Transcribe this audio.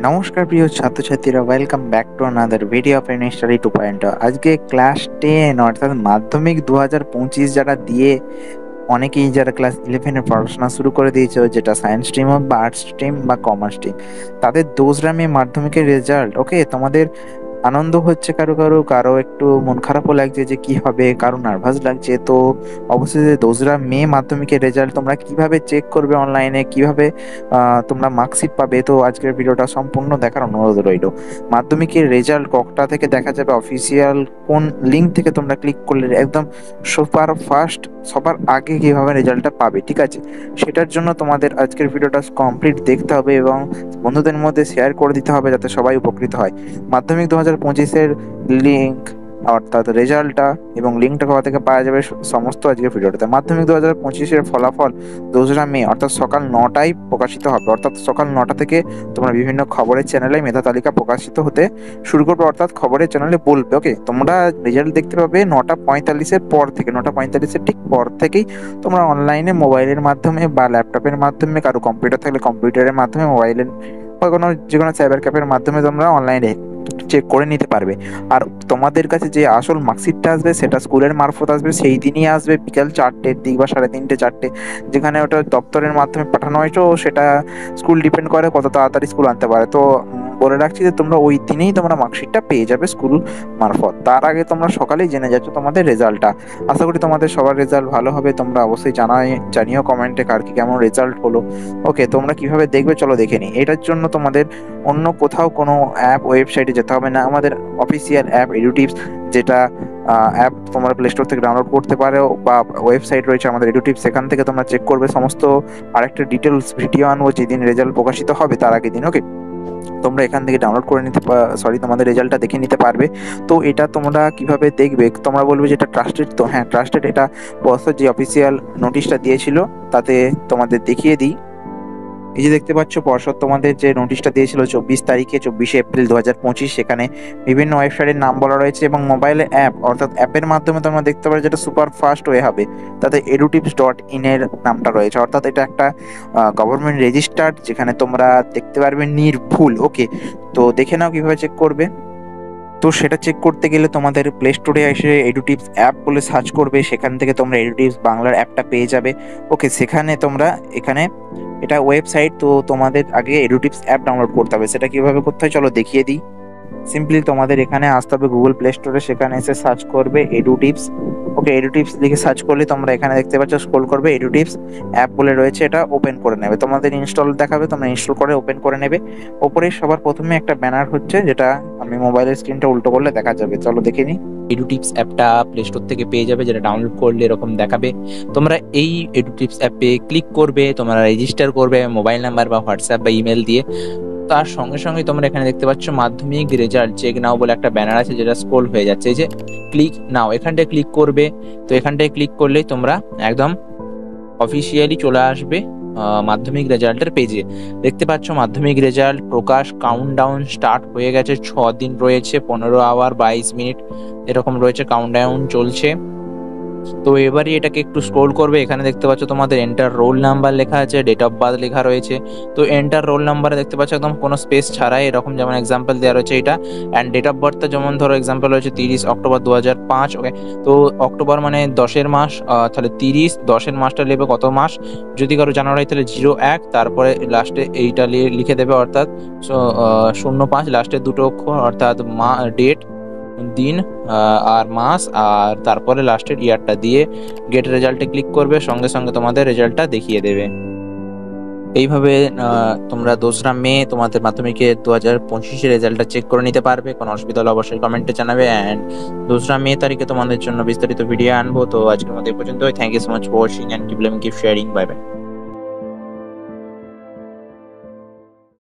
নমস্কার প্রিয় ছাত্রছাত্রীরা, welcome back to another video of N study 2.0। আজকে ক্লাস 10 অর্থাৎ মাধ্যমিক 2025 যারা দিয়ে অনেকেই যারা ক্লাস 11 পড়াশোনা শুরু করে দিয়েছে, যেটা সায়েন্স স্ট্রিম হোক বা আর্টস স্ট্রিম বা কমার্স স্ট্রিম, তাদের দোসরা মে মাধ্যমিকের রেজাল্ট। ওকে, তোমাদের আনন্দ হচ্ছে, কারো কারো কারো একটু মন খারাপও লাগছে যে কি হবে, কারো নার্ভাস লাগছে। তো অবশেষে দোসরা মে মাধ্যমিকের রেজাল্ট তোমরা কিভাবে চেক করবে অনলাইনে, কিভাবে তোমরা মার্কশিট পাবে, তো আজকের ভিডিওটা সম্পূর্ণ দেখার অনুরোধ রইল। মাধ্যমিকের রেজাল্ট কটা থেকে দেখা যাবে, অফিসিয়াল কোন লিঙ্ক থেকে তোমরা ক্লিক করলে একদম সুপার ফাস্ট সবার আগে কিভাবে রেজাল্টটা পাবে, ঠিক আছে? সেটার জন্য তোমাদের আজকের ভিডিওটা কমপ্লিট দেখতে হবে এবং বন্ধুদের মধ্যে শেয়ার করে দিতে হবে যাতে সবাই উপকৃত হয়। মাধ্যমিক 2025-এর লিঙ্ক অর্থাৎ রেজাল্টটা এবং লিঙ্কটা কোথা থেকে পাওয়া যাবে সমস্ত আজকের ভিডিওটাতে। মাধ্যমিক 2025-এর ফলাফল 2রা মে অর্থাৎ সকাল 9টায় প্রকাশিত হবে। অর্থাৎ সকাল 9টা থেকে তোমরা বিভিন্ন খবরের চ্যানেলে মেধা তালিকা প্রকাশিত হতে শুরু করবে, অর্থাৎ খবরের চ্যানেলে বলবে। ওকে, তোমরা রেজাল্ট দেখতে পাবে 9:45-এর পর থেকে, 9:45-এর ঠিক পর থেকেই তোমরা অনলাইনে মোবাইলের মাধ্যমে বা ল্যাপটপের মাধ্যমে, কারো কম্পিউটার থাকলে কম্পিউটারের মাধ্যমে, মোবাইলের বা যে কোনো সাইবার ক্যাফের মাধ্যমে তোমরা অনলাইনে চেক করে নিতে পারবে। আর তোমাদের কাছে যে আসল মার্কশিটটা আসবে সেটা স্কুলের মারফত আসবে, সেই দিনই আসবে বিকাল 4টের দিক বা 3:30 4টে, যেখানে ওটা দপ্তরের মাধ্যমে পাঠানো হয়েছে। সেটা স্কুল ডিপেন্ড করে কত তাড়াতাড়ি স্কুল আনতে পারে। তো বলে রাখছি যে তোমরা ওই দিনেই তোমরা মার্কশিটটা পেয়ে যাবে স্কুল মারফত। তার আগে তোমরা সকালেই জেনে যাচ্ছ তোমাদের রেজাল্টটা। আশা করি তোমাদের সবার রেজাল্ট ভালো হবে। তোমরা অবশ্যই জানিও কমেন্টে কার কি কেমন রেজাল্ট হলো। ওকে, তোমরা কিভাবে দেখবে চলো দেখে নিই। এটার জন্য তোমাদের অন্য কোথাও কোনো অ্যাপ ওয়েবসাইটে যেতে হবে না। আমাদের অফিসিয়াল অ্যাপ এডুটিপস, যেটা অ্যাপ তোমরা প্লে স্টোর থেকে ডাউনলোড করতে পারো বা ওয়েবসাইট রয়েছে আমাদের এডুটিপস, সেখান থেকে তোমরা চেক করবে সমস্ত। আরেকটা ডিটেলস ভিডিও আনবো যেদিন রেজাল্ট প্রকাশিত হবে তার আগের দিন। ওকে, তোমরা এখান থেকে ডাউনলোড করে নিতে তোমাদের রেজাল্টটা দেখে নিতে পারবে। তো এটা তোমরা কিভাবে দেখবে, তোমরা বলবে যে এটা ট্রাস্টেড। তো হ্যাঁ, ট্রাস্টেড। এটা পর্ষদ যে অফিসিয়াল নোটিশটা দিয়েছিল তাতে তোমাদের দেখিয়ে দিই। এই যে দেখতে পাচ্ছ, পর্ষদ তোমাদের যে নোটিশটা দিয়েছিল 24 তারিখে, 24শে এপ্রিল 2025, সেখানে বিভিন্ন ওয়েবসাইটের নাম বলা রয়েছে এবং মোবাইলে অ্যাপ অর্থাৎ অ্যাপের মাধ্যমে তোমরা দেখতে পারো, যেটা সুপার ফাস্ট ওয়ে হবে, তাতে edutips.in এর নামটা রয়েছে। অর্থাৎ এটা একটা গভর্নমেন্ট রেজিস্টার্ড, যেখানে তোমরা দেখতে পারবে নির্ভুল। ওকে, তো দেখে নাও কিভাবে চেক করবে। তো সেটা চেক করতে গেলে তোমাদের প্লে স্টোরে এসে এডুটিপস অ্যাপ বলে সার্চ করবে, সেখান থেকে তোমরা এডুটিপস বাংলার অ্যাপটা পেয়ে যাবে। ওকে, সেখানে তোমরা এখানে এটা ওয়েবসাইট, তো তোমাদের আগে এডুটিপস অ্যাপ ডাউনলোড করতে হবে। সেটা কিভাবে করতে হয় চলো দেখিয়ে দিই। সিম্পলি তোমাদের এখানে আসতে হবে গুগল প্লে স্টোরে, সেখানে এসে সার্চ করবে এডুটিপস। ওকে, এডুটিপস লিখে সার্চ করলে তোমরা এখানে দেখতে পাচ্ছ, স্ক্রল করবে, এডুটিপস অ্যাপ বলে রয়েছে, এটা ওপেন করে নেবে। তোমাদের ইনস্টল দেখাবে, তোমরা ইনস্টল করে ওপেন করে নেবে। ওপরে সবার প্রথমে একটা ব্যানার হচ্ছে, যেটা আমি মোবাইলের স্ক্রিনটা উল্টো করলে দেখা যাবে। চলো দেখে নিই। এডুটিপস অ্যাপটা প্লে স্টোর থেকে পেয়ে যাবে, যেটা ডাউনলোড করলে এরকম দেখাবে। তোমরা এই এডুটিপস অ্যাপে ক্লিক করবে, তোমরা রেজিস্টার করবে মোবাইল নাম্বার বা হোয়াটসঅ্যাপ বা ইমেল দিয়ে। তার সঙ্গে সঙ্গে তোমরা এখানে দেখতে পাচ্ছ মাধ্যমিক রেজাল্ট চেক নাও বলে একটা ব্যানার আছে, যেটা স্ক্রল হয়ে যাচ্ছে। এই যে ক্লিক নাও, এখানটায় ক্লিক করবে। তো এখানটায় ক্লিক করলেই তোমরা একদম অফিসিয়ালি চলে আসবে মাধ্যমিক রেজাল্টের পেজে। দেখতে পাচ্ছ মাধ্যমিক রেজাল্ট প্রকাশ, কাউন্টডাউন স্টার্ট হয়ে গেছে। 6 দিন রয়েছে, 15 আওয়ার 22 মিনিট এরকম রয়েছে, কাউন্টডাউন চলছে। তো এবারে এটাকে একটু স্ক্রোল করবে। এখানে দেখতে পাচ্ছ তোমাদের এন্টার রোল নাম্বার লেখা আছে, ডেট অফ বার্থ লেখা রয়েছে। তো এন্টার রোল নাম্বারে দেখতে পাচ্ছ একদম কোনো স্পেস ছাড়াই এরকম যেমন এক্সাম্পল দেওয়া রয়েছে এটা। অ্যান্ড ডেট অফ বার্থটা যেমন ধরো এক্সাম্পল রয়েছে 30 অক্টোবর 2005। ওকে, তো অক্টোবর মানে 10-এর মাস, তাহলে 30 10-এর মাসটা নেবে কত মাস। যদি কারো জানুয়ারি তাহলে 01, তারপরে লাস্টে এইটা লিখে দেবে, অর্থাৎ 05 লাস্টের দুটো অক্ষর, অর্থাৎ ডেট দিন আর মাস, আর তারপরে লাস্টের ইয়ারটা দিয়ে গেট রেজাল্টে ক্লিক করবে। সঙ্গে সঙ্গে তোমাদের রেজাল্টটা দেখিয়ে দেবে। এইভাবে তোমরা 2রা মে তোমাদের মাধ্যমিকের 2025-এর রেজাল্টটা চেক করে নিতে পারবে। কোনো অসুবিধা হলে অবশ্যই কমেন্টে জানাবে। অ্যান্ড 2রা মে তারিখে তোমাদের জন্য বিস্তারিত ভিডিও আনবো। তো আজকের মতো এই পর্যন্তই। Thank you so much for watching and keep sharing. Bye by.